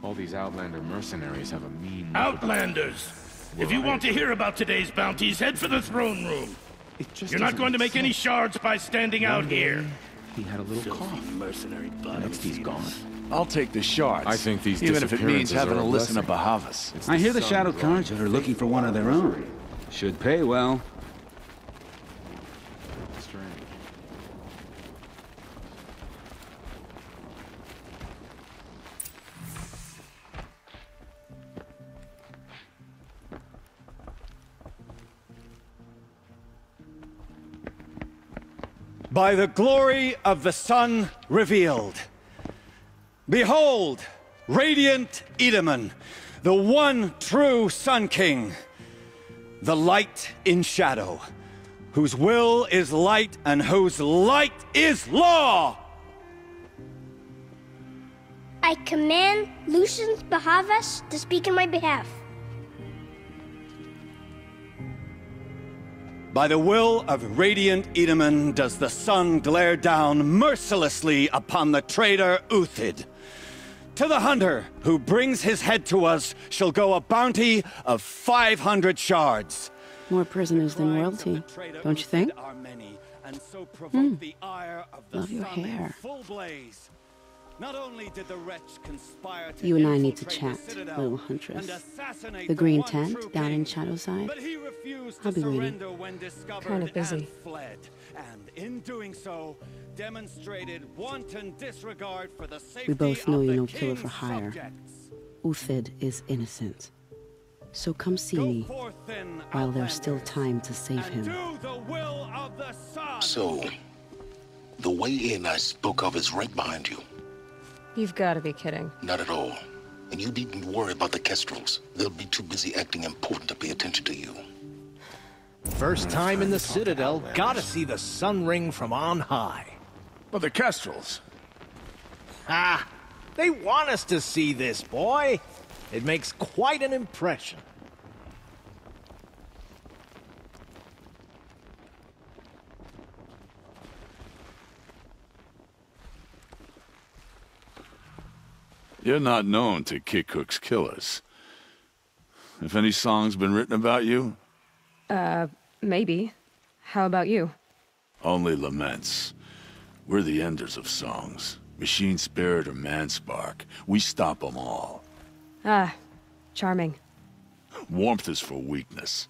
All these Outlander mercenaries have a mean... Outlanders! If you want to hear about today's bounties, head for the throne room. You're not going to make any shards by standing out here. He had a little cough. Mercenary butt. Next he's gone. I'll take the shards. I think these even if it means having to listen to blessing. Bahavas. I hear the Shadow Cards are looking for one of their own. Should pay well. Strange. By the glory of the sun revealed. Behold, radiant Edaman, the one true Sun King, the light in shadow, whose will is light and whose light is law! I command Lucius Bahavas to speak in my behalf. By the will of radiant Edaman does the sun glare down mercilessly upon the traitor Uthid. To the hunter who brings his head to us shall go a bounty of 500 shards. More prisoners than royalty, don't you think? Love your hair. Not only did the wretch conspire to You and I need to infiltrate chat, the Citadel little huntress. and assassinate The green one tent true down in king, Shadowside. but he refused I'll to be waiting. surrender when discovered Kinda busy. and fled. And in doing so, demonstrated wanton disregard for the safety We both know of you're the no killer for king's hire. subjects. Uthid is innocent. So come see Go me forth then, while there's still Outlanders, time to save and him. do the will of the sun. So, the way in I spoke of is right behind you. You've got to be kidding. Not at all. And you needn't worry about the Kestrels. They'll be too busy acting important to pay attention to you. First time in the Citadel, gotta see the sun ring from on high. But the Kestrels. Ha! They want us to see this, boy. It makes quite an impression. You're not known to kick Cook's killers. Have any songs been written about you? Maybe. How about you? Only laments. We're the enders of songs. Machine spirit or man spark. We stop them all. Ah, charming. Warmth is for weakness.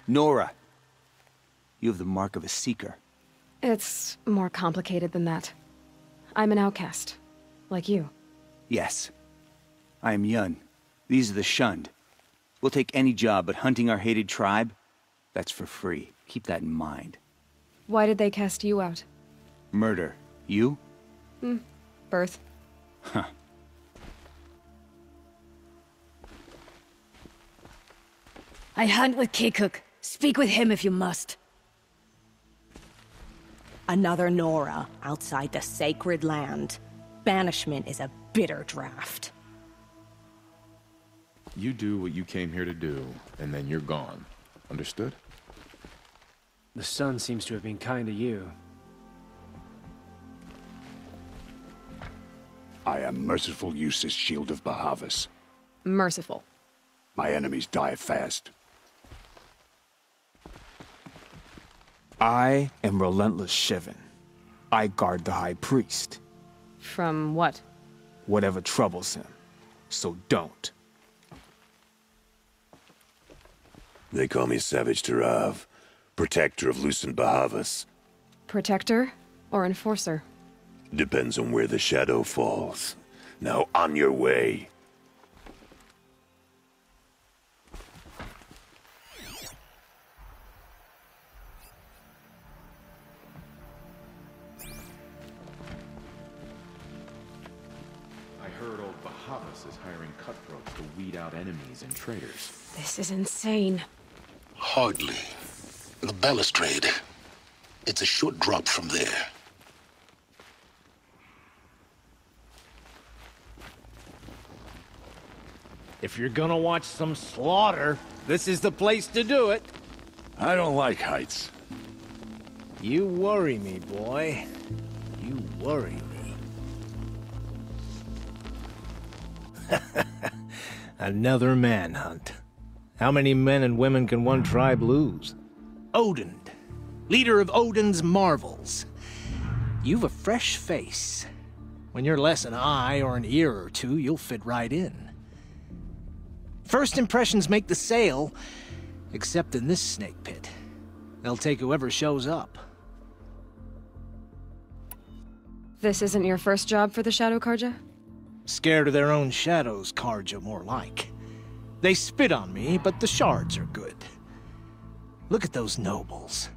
Nora, you have the mark of a seeker. It's more complicated than that. I'm an outcast, like you. Yes. I am Yun. These are the shunned. We'll take any job, but hunting our hated tribe, that's for free. Keep that in mind. Why did they cast you out? Murder. You? Birth. Huh. I hunt with Kikuk. Speak with him if you must. Another Nora outside the sacred land. Banishment is a bitter draft. You do what you came here to do, and then you're gone. Understood? The sun seems to have been kind to you. I am merciful Eustace, Shield of Bahavas. Merciful. My enemies die fast. I am Relentless Shivan. I guard the High Priest. From what? Whatever troubles him. So don't. They call me Savage Tarav, protector of Lucent Bahavas. Protector or enforcer? Depends on where the shadow falls. Now on your way. I heard old Bahavas is hiring cutthroats to weed out enemies and traitors. This is insane. Hardly. The balustrade. It's a short drop from there. If you're gonna watch some slaughter, this is the place to do it. I don't like heights. You worry me, boy. You worry me. Another manhunt. How many men and women can one tribe lose? Odin, leader of Odin's marvels. You've a fresh face. When you're less an eye or an ear or two, you'll fit right in. First impressions make the sale, except in this snake pit. They'll take whoever shows up. This isn't your first job for the Shadow Karja? Scared of their own shadows, Karja, more like. They spit on me, but the shards are good. Look at those nobles.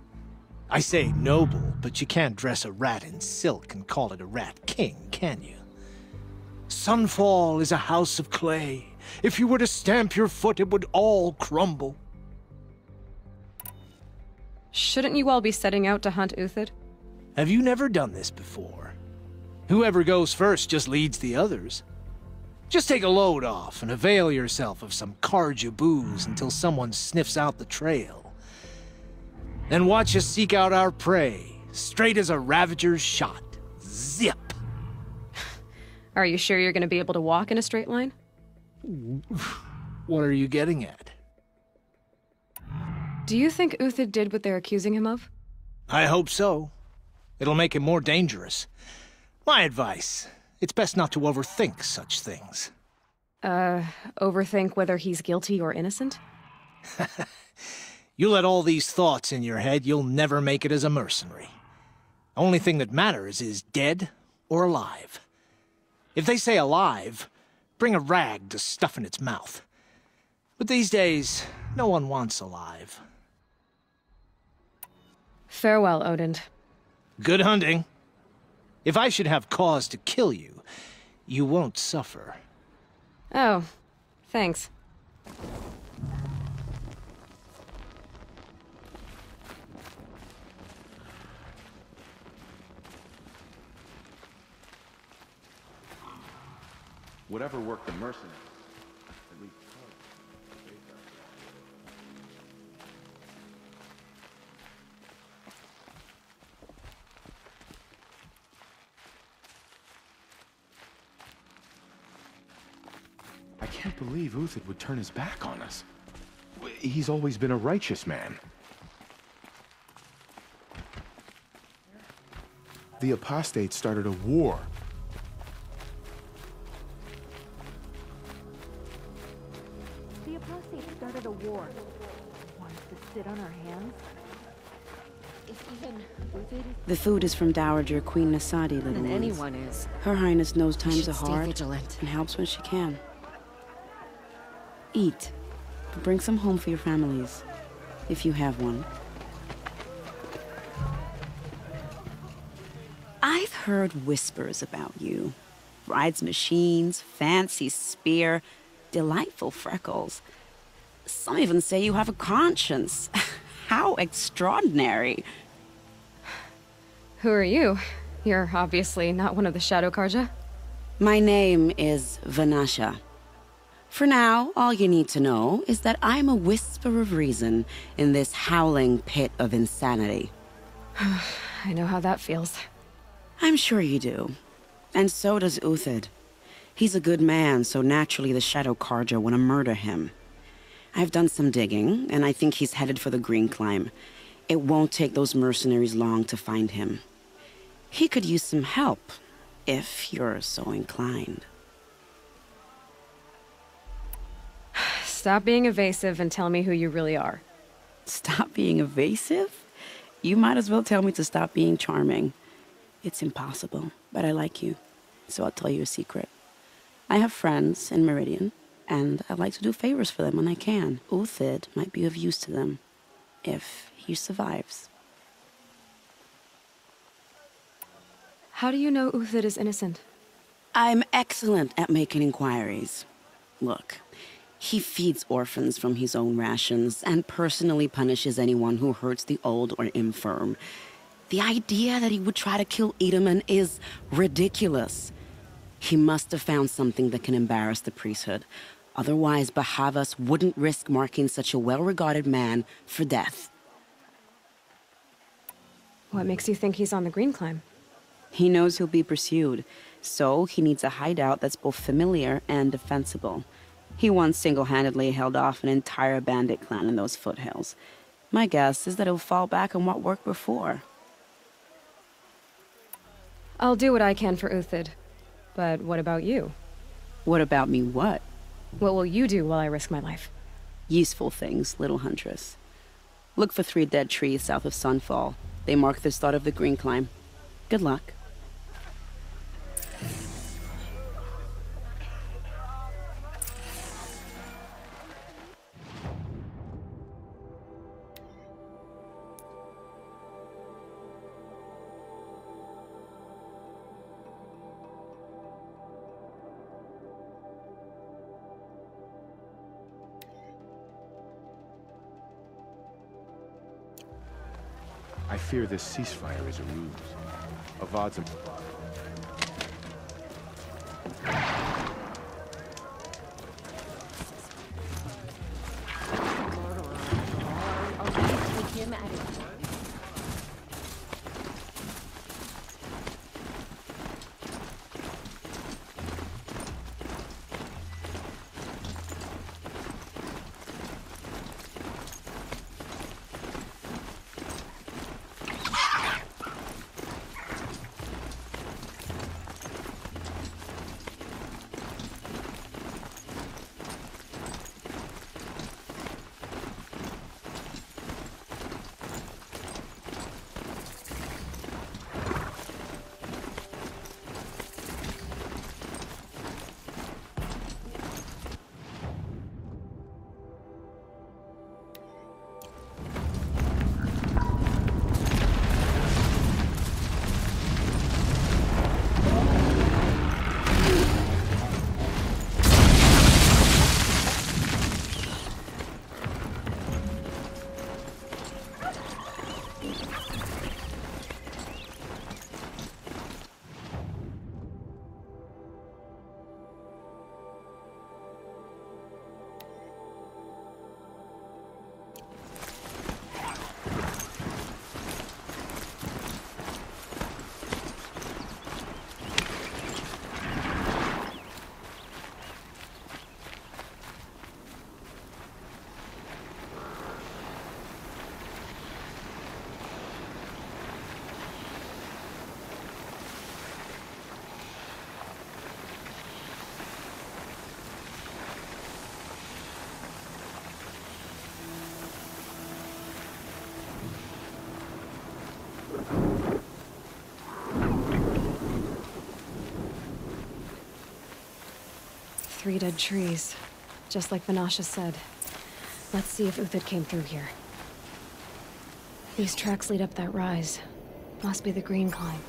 I say noble, but you can't dress a rat in silk and call it a rat king, can you? Sunfall is a house of clay. If you were to stamp your foot, it would all crumble. Shouldn't you all be setting out to hunt Uthid? Have you never done this before? Whoever goes first just leads the others. Just take a load off and avail yourself of some Karja booze until someone sniffs out the trail. Then watch us seek out our prey, straight as a Ravager's shot. Zip! Are you sure you're going to be able to walk in a straight line? What are you getting at? Do you think Uthid did what they're accusing him of? I hope so. It'll make him more dangerous. My advice, it's best not to overthink such things. Overthink whether he's guilty or innocent? You let all these thoughts in your head, you'll never make it as a mercenary. Only thing that matters is dead or alive. If they say alive, bring a rag to stuff in its mouth. But these days, no one wants alive. Farewell, Odin. Good hunting. If I should have cause to kill you, you won't suffer. Oh, thanks. Whatever worked the mercenaries, at least I can't believe Uthid would turn his back on us. He's always been a righteous man. The apostates started a war. The apostates started a war. Want us to sit on our hands? If even Uthid is... The food is from Dowager Queen Nasadi, little And ones. anyone is. Her Highness knows times are Stay hard vigilant. and helps when she can. Eat. But bring some home for your families, if you have one. I've heard whispers about you. Rides machines, fancy spear, delightful freckles. Some even say you have a conscience. How extraordinary. Who are you? You're obviously not one of the Shadow Karja. My name is Vanasha. For now, all you need to know is that I'm a whisper of reason in this howling pit of insanity. I know how that feels. I'm sure you do. And so does Uthid. He's a good man, so naturally the Shadow Karja want to murder him. I've done some digging, and I think he's headed for the Green Climb. It won't take those mercenaries long to find him. He could use some help, if you're so inclined. Stop being evasive and tell me who you really are. Stop being evasive? You might as well tell me to stop being charming. It's impossible, but I like you, so I'll tell you a secret. I have friends in Meridian, and I like to do favors for them when I can. Uthid might be of use to them, if he survives. How do you know Uthid is innocent? I'm excellent at making inquiries. Look, he feeds orphans from his own rations and personally punishes anyone who hurts the old or infirm. The idea that he would try to kill Edelman is ridiculous. He must have found something that can embarrass the priesthood. Otherwise, Bahavas wouldn't risk marking such a well-regarded man for death. What makes you think he's on the Green Climb? He knows he'll be pursued, So he needs a hideout that's both familiar and defensible. He once single-handedly held off an entire bandit clan in those foothills. My guess is that he'll fall back on what worked before. I'll do what I can for Uthid. But what about you? What about me what? What will you do while I risk my life? Useful things, little huntress. Look for 3 dead trees south of Sunfall. They mark the start of the green climb. Good luck. I fear this ceasefire is a ruse. Avad's Three dead trees. Just like Vanasha said. Let's see if Uthid came through here. These tracks lead up that rise. Must be the green climb.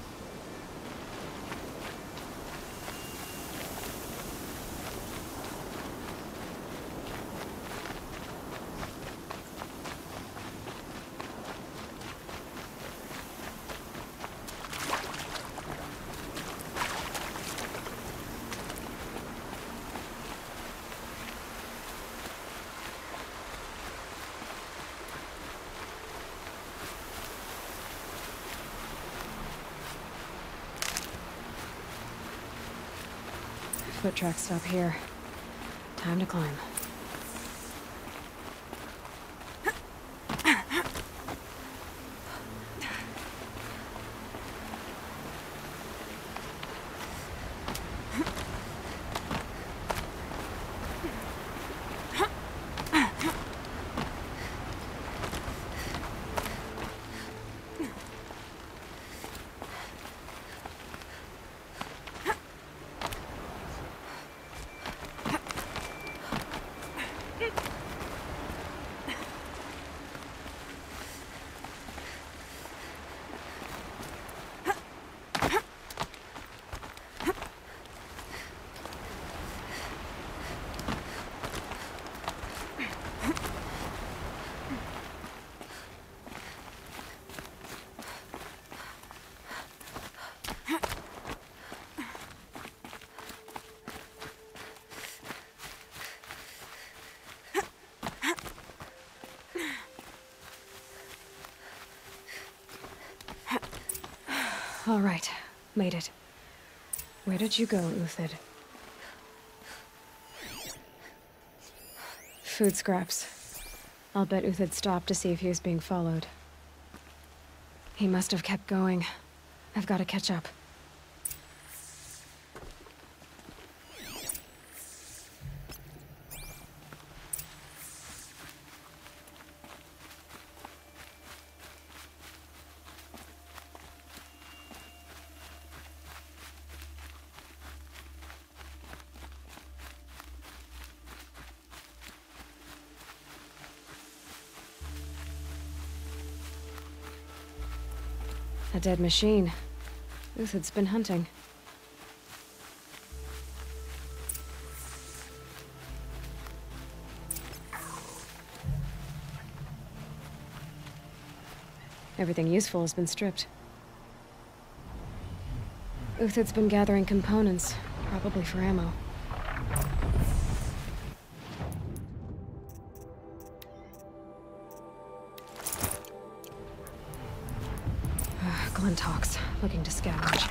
Foot tracks stop here. Time to climb. All right, made it. Where did you go, Uthid? Food scraps. I'll bet Uthid stopped to see if he was being followed. He must have kept going. I've got to catch up. A dead machine. Uthid's been hunting. Everything useful has been stripped. Uthid's been gathering components, probably for ammo. Glinthawks, looking to scavenge.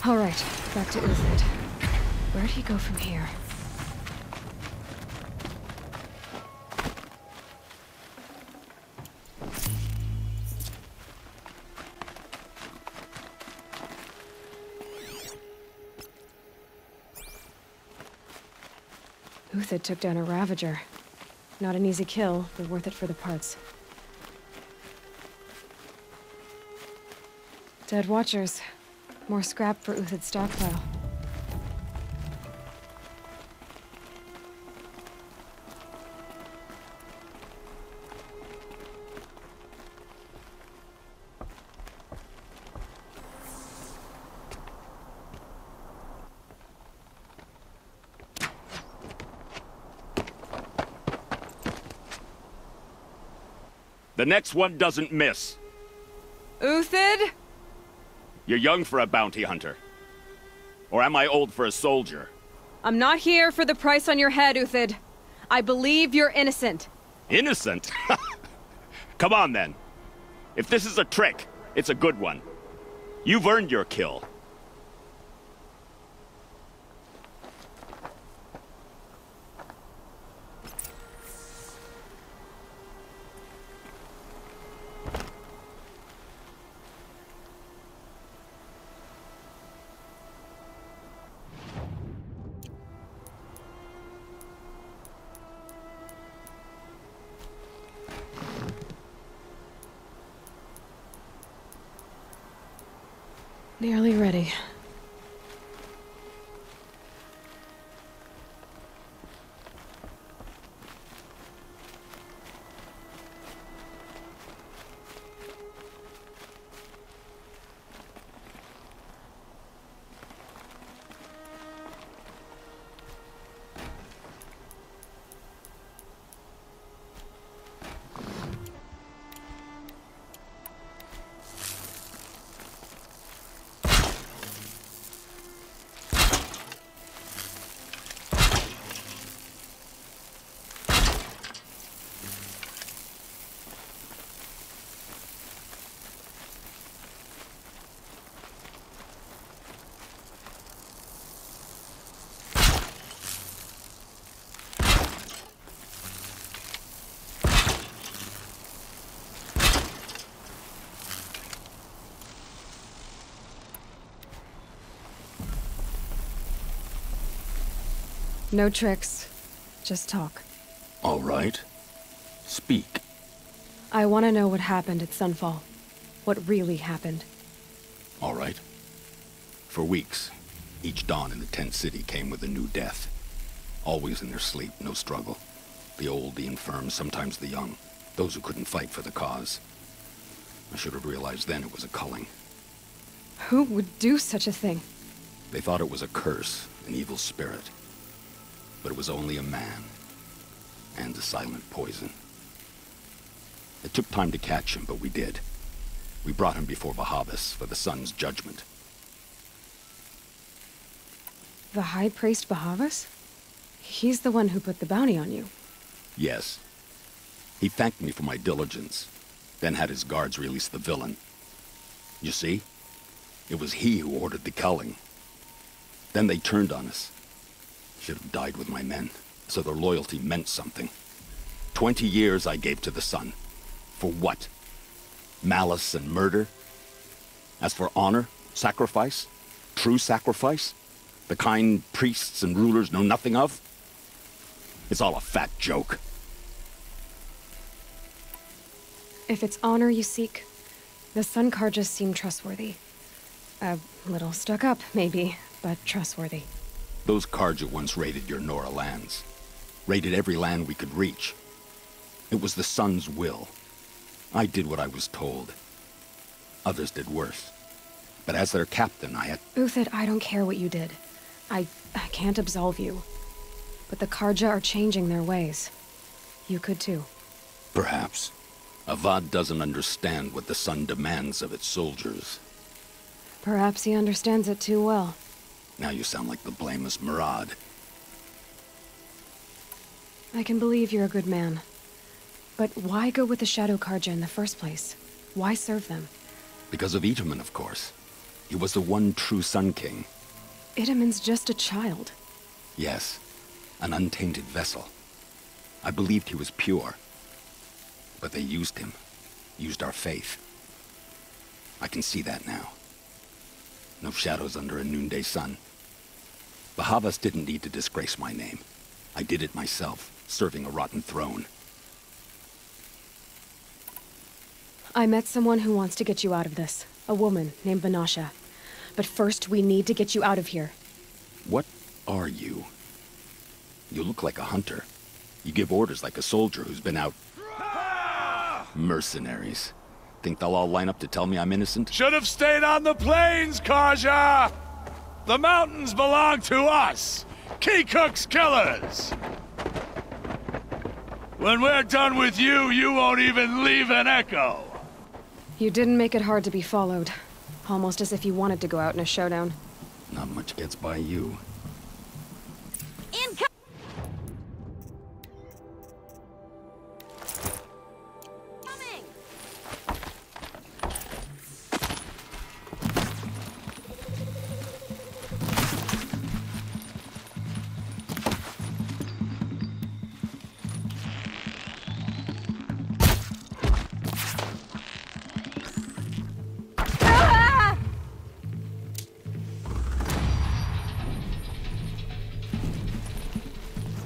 All right, back to Uthid. Where'd he go from here? Uthid took down a Ravager. Not an easy kill, but worth it for the parts. Dead Watchers. More scrap for Uthid's stockpile. The next one doesn't miss. Uthid? You're young for a bounty hunter. Or am I old for a soldier? I'm not here for the price on your head, Uthid. I believe you're innocent. Innocent? Come on, then. If this is a trick, it's a good one. You've earned your kill. Nearly ready. No tricks. Just talk. All right. Speak. I want to know what happened at Sunfall. What really happened. All right. For weeks, each dawn in the tent city came with a new death. Always in their sleep, no struggle. The old, the infirm, sometimes the young. Those who couldn't fight for the cause. I should have realized then it was a culling. Who would do such a thing? They thought it was a curse, an evil spirit. But it was only a man. And a silent poison. It took time to catch him, but we did. We brought him before Bahavas for the sun's judgment. The High Priest Bahavas? He's the one who put the bounty on you. Yes. He thanked me for my diligence, then had his guards release the villain. You see? It was he who ordered the culling. Then they turned on us. Should have died with my men, so their loyalty meant something. 20 years I gave to the sun. For what? Malice and murder? As for honor, sacrifice, true sacrifice, the kind priests and rulers know nothing of? It's all a fat joke. If it's honor you seek, the Sun Karjas seem trustworthy. A little stuck up, maybe, but trustworthy. Those Karja once raided your Nora lands. Raided every land we could reach. It was the Sun's will. I did what I was told. Others did worse. But as their captain, I had... Uthid, I don't care what you did. I can't absolve you. But the Karja are changing their ways. You could too. Perhaps. Avad doesn't understand what the Sun demands of its soldiers. Perhaps he understands it too well. Now you sound like the blameless Murad. I can believe you're a good man. But why go with the Shadow Karja in the first place? Why serve them? Because of Itaman, of course. He was the one true Sun King. Itaman's just a child. Yes, an untainted vessel. I believed he was pure. But they used him. Used our faith. I can see that now. No shadows under a noonday sun. Bahavas didn't need to disgrace my name. I did it myself, serving a rotten throne. I met someone who wants to get you out of this. A woman named Vanasha. But first, we need to get you out of here. What are you? You look like a hunter. You give orders like a soldier who's been out... Mercenaries. Think they'll all line up to tell me I'm innocent? Should have stayed on the plains, Karja! The mountains belong... belong to us! Keykuk's killers! What When we're done with you, you won't even leave an echo. You didn't make it hard to be followed. Almost as if you wanted to go out in a showdown. Not much gets by you.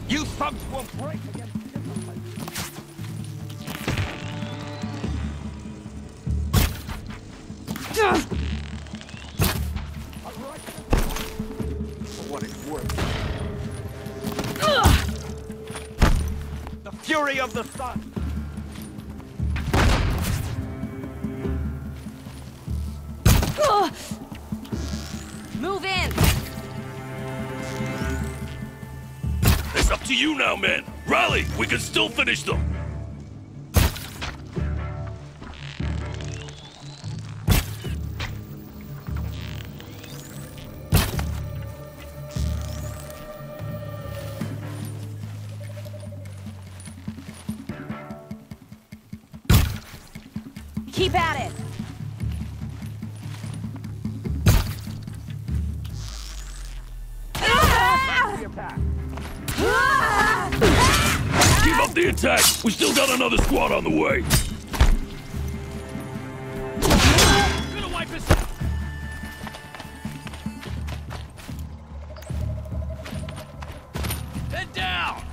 You thugs will break against For what it's worth. the fury of the sun. Move in! It's up to you now, men. Rally, we can still finish them. Keep at it! Keep up the attack. We still got another squad on the way. Gonna wipe us out. Head down.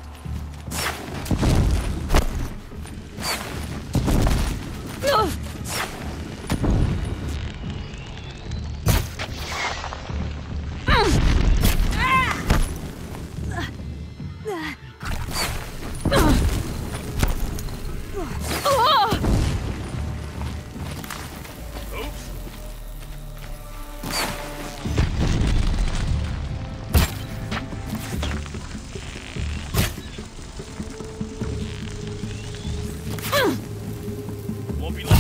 Won't be long.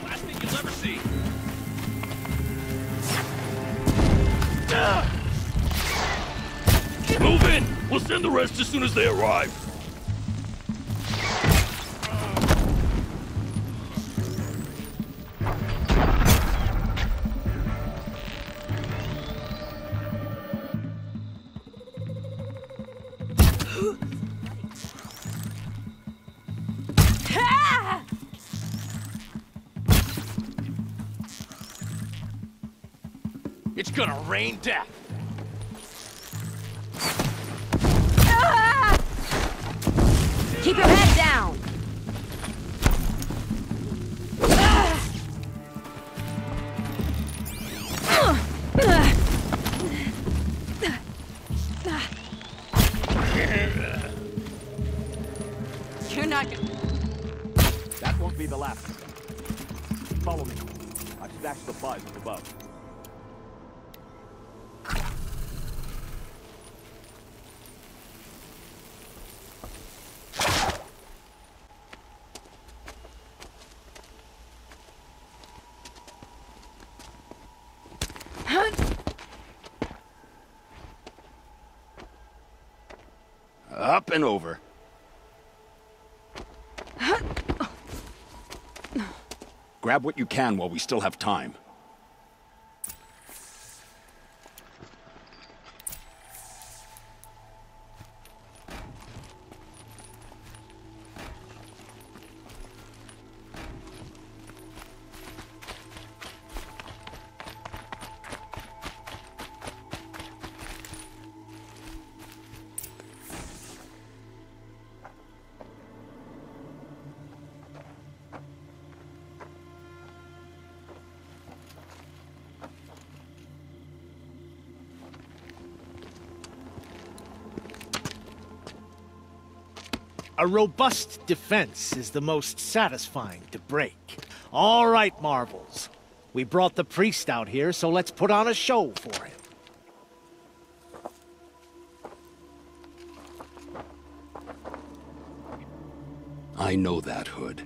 Last thing you'll ever see. Move in! We'll send the rest as soon as they arrive. It's gonna rain death. Keep your head down! You're not gonna... That won't be the last. Follow me. I've stashed supplies up above. Up and over. Grab what you can while we still have time. A robust defense is the most satisfying to break. All right, Marvels. We brought the priest out here, so let's put on a show for him. I know that, Hood.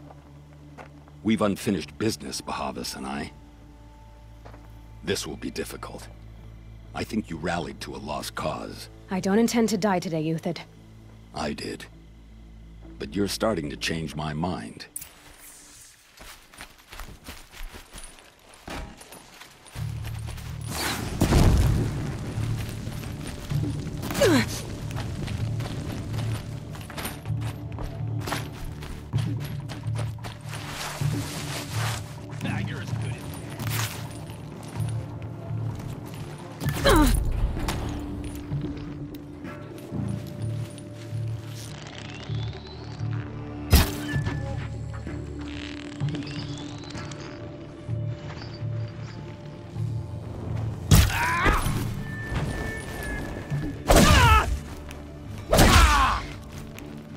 We've unfinished business, Bahavas and I. This will be difficult. I think you rallied to a lost cause. I don't intend to die today, Uthid. I did. But you're starting to change my mind.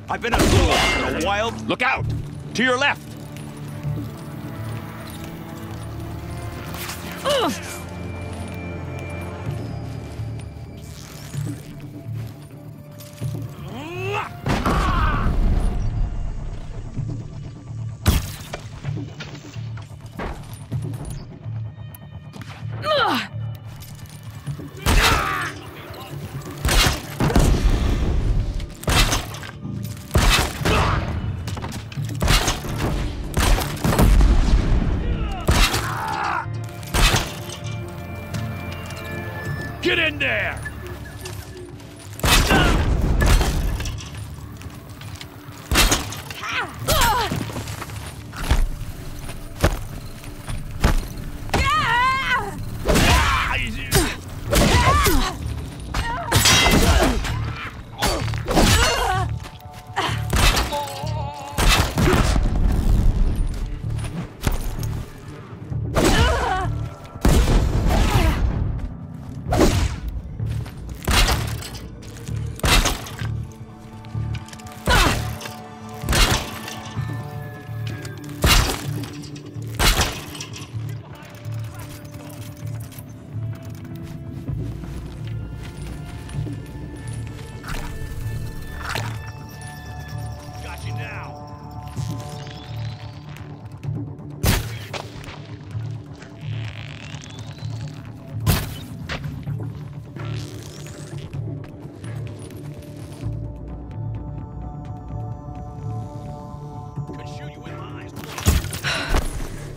I've been a fool in a wild. Look out! To your left! Get in there!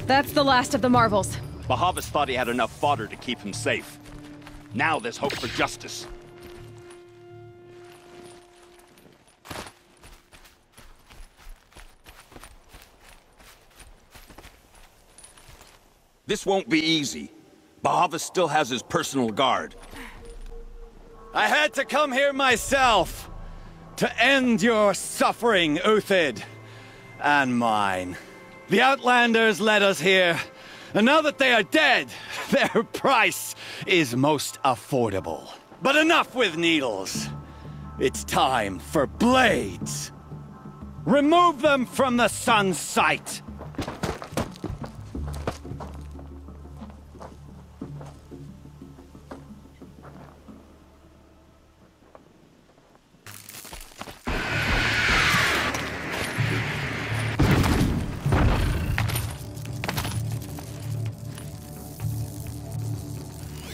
That's the last of the Marvels. Bahavas thought he had enough fodder to keep him safe. Now there's hope for justice. This won't be easy. Bahavas still has his personal guard. I had to come here myself to end your suffering, Uthid, and mine. The Outlanders led us here, and now that they are dead, their price is most affordable. But enough with needles. It's time for blades. Remove them from the sun's sight.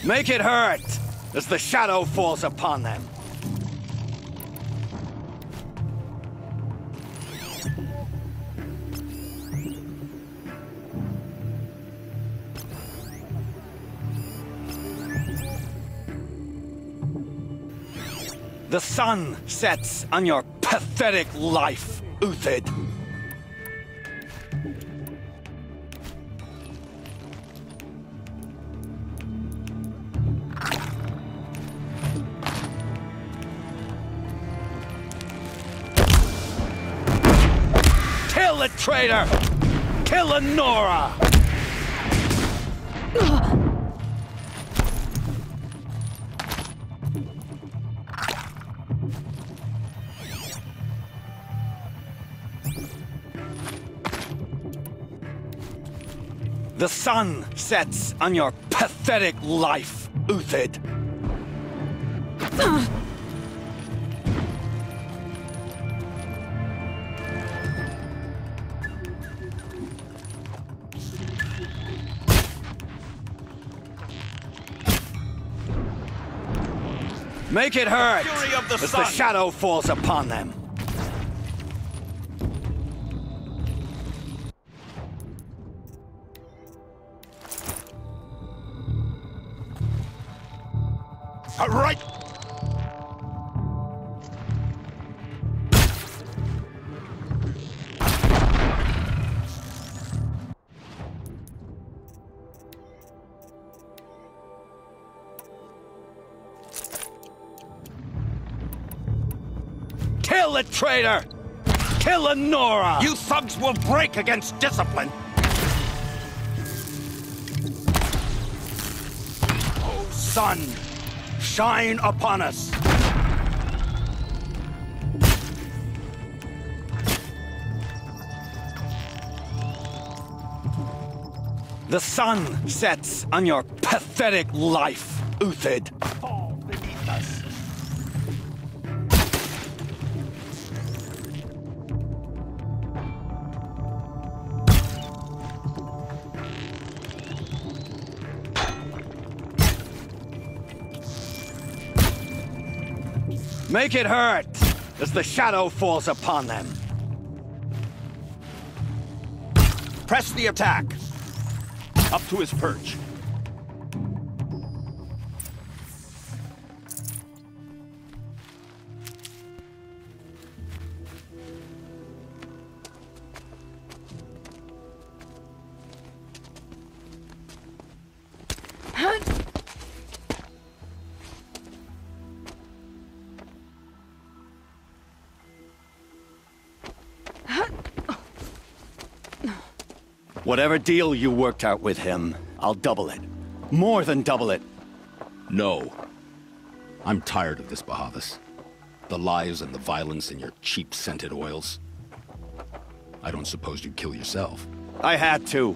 Make it hurt as the shadow falls upon them. The sun sets on your pathetic life, Uthid. Kill the traitor! Kill Lenora! The sun sets on your pathetic life, Uthid. Make it hurt as the shadow falls upon them. Right. Kill the traitor! Kill the Nora! You thugs will break against discipline! Oh, sun! Shine upon us! The sun sets on your pathetic life, Uthid. Fall beneath us. Make it hurt as the shadow falls upon them. Press the attack. Up to his perch. Whatever deal you worked out with him, I'll double it. More than double it. No. I'm tired of this, Bahavas. The lies and the violence and your cheap scented oils. I don't suppose you'd kill yourself. I had to.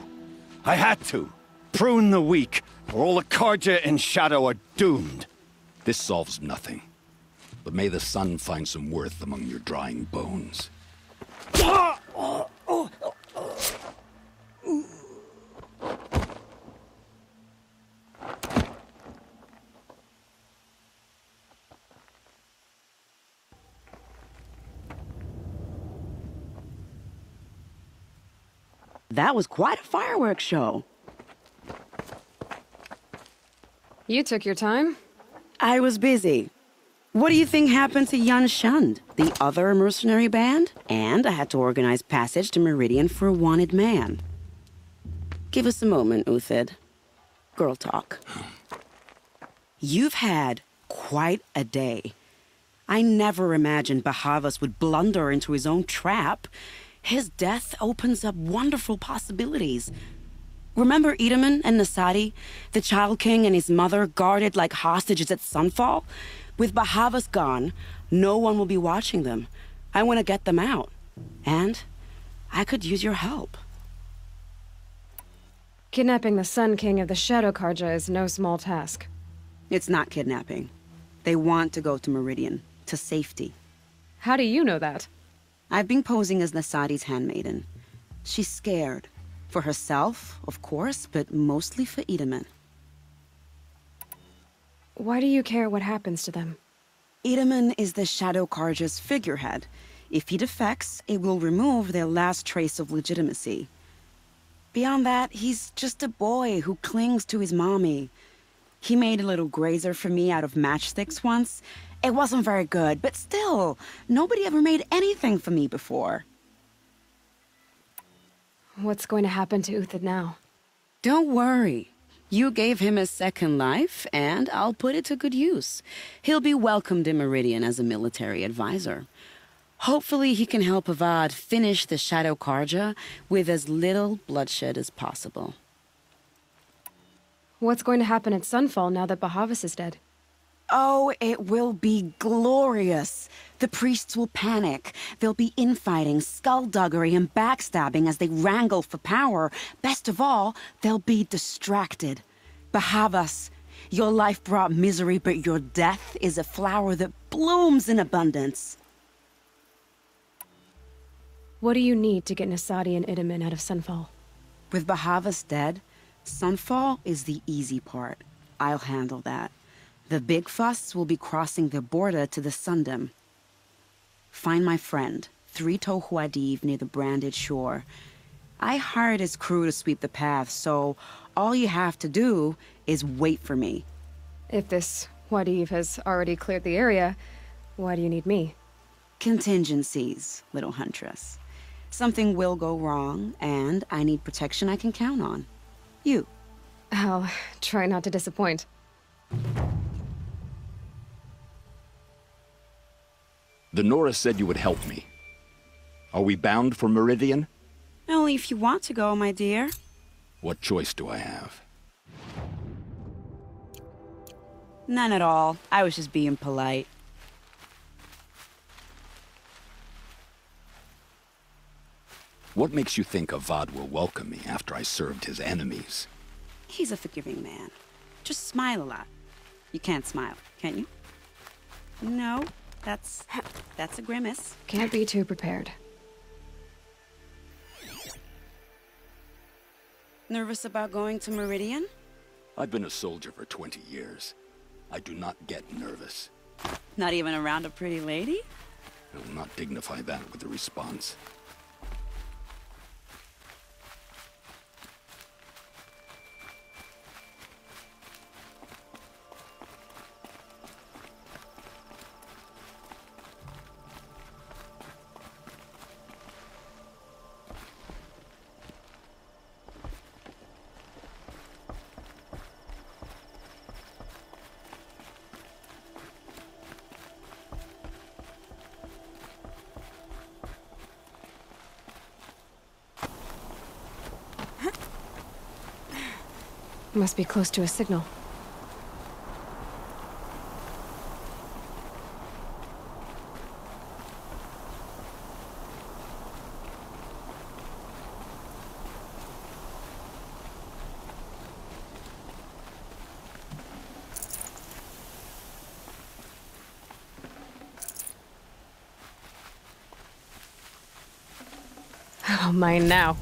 I had to. Prune the weak, or all the Karja in Shadow are doomed. This solves nothing. But may the sun find some worth among your drying bones. That was quite a fireworks show. You took your time? I was busy. What do you think happened to Jan Shund, the other mercenary band? And I had to organize passage to Meridian for a wanted man. Give us a moment, Uthid. Girl talk. You've had quite a day. I never imagined Bahavas would blunder into his own trap. His death opens up wonderful possibilities. Remember Edaman and Nasadi, the Child King and his mother guarded like hostages at Sunfall? With Bahavas gone, no one will be watching them. I want to get them out. And I could use your help. Kidnapping the Sun King of the Shadow Karja is no small task. It's not kidnapping. They want to go to Meridian, to safety. How do you know that? I've been posing as Nasadi's handmaiden. She's scared. For herself, of course, but mostly for Edaman. Why do you care what happens to them? Edaman is the Shadow Karja's figurehead. If he defects, it will remove their last trace of legitimacy. Beyond that, he's just a boy who clings to his mommy. He made a little grazer for me out of matchsticks once. It wasn't very good, but still, nobody ever made anything for me before. What's going to happen to Uthid now? Don't worry. You gave him a second life, and I'll put it to good use. He'll be welcomed in Meridian as a military advisor. Hopefully he can help Avad finish the Shadow Karja with as little bloodshed as possible. What's going to happen at Sunfall now that Bahavas is dead? Oh, it will be glorious. The priests will panic. There'll be infighting, skullduggery, and backstabbing as they wrangle for power. Best of all, they'll be distracted. Bahavas, your life brought misery, but your death is a flower that blooms in abundance. What do you need to get Nasadi and Idaman out of Sunfall? With Bahavas dead, Sunfall is the easy part. I'll handle that. The big fuss will be crossing the border to the Sundom. Find my friend, 3-Toe Huadiv, near the branded shore. I hired his crew to sweep the path, so all you have to do is wait for me. If this Huadiv has already cleared the area, why do you need me? Contingencies, little huntress. Something will go wrong, and I need protection I can count on. You. I'll try not to disappoint. The Nora said you would help me. Are we bound for Meridian? Only if you want to go, my dear. What choice do I have? None at all. I was just being polite. What makes you think Avad will welcome me after I served his enemies? He's a forgiving man. Just smile a lot. You can't smile, can you? No, that's a grimace. Can't be too prepared. Nervous about going to Meridian? I've been a soldier for 20 years. I do not get nervous. Not even around a pretty lady? I will not dignify that with a response. Must be close to a signal. Oh, mine now.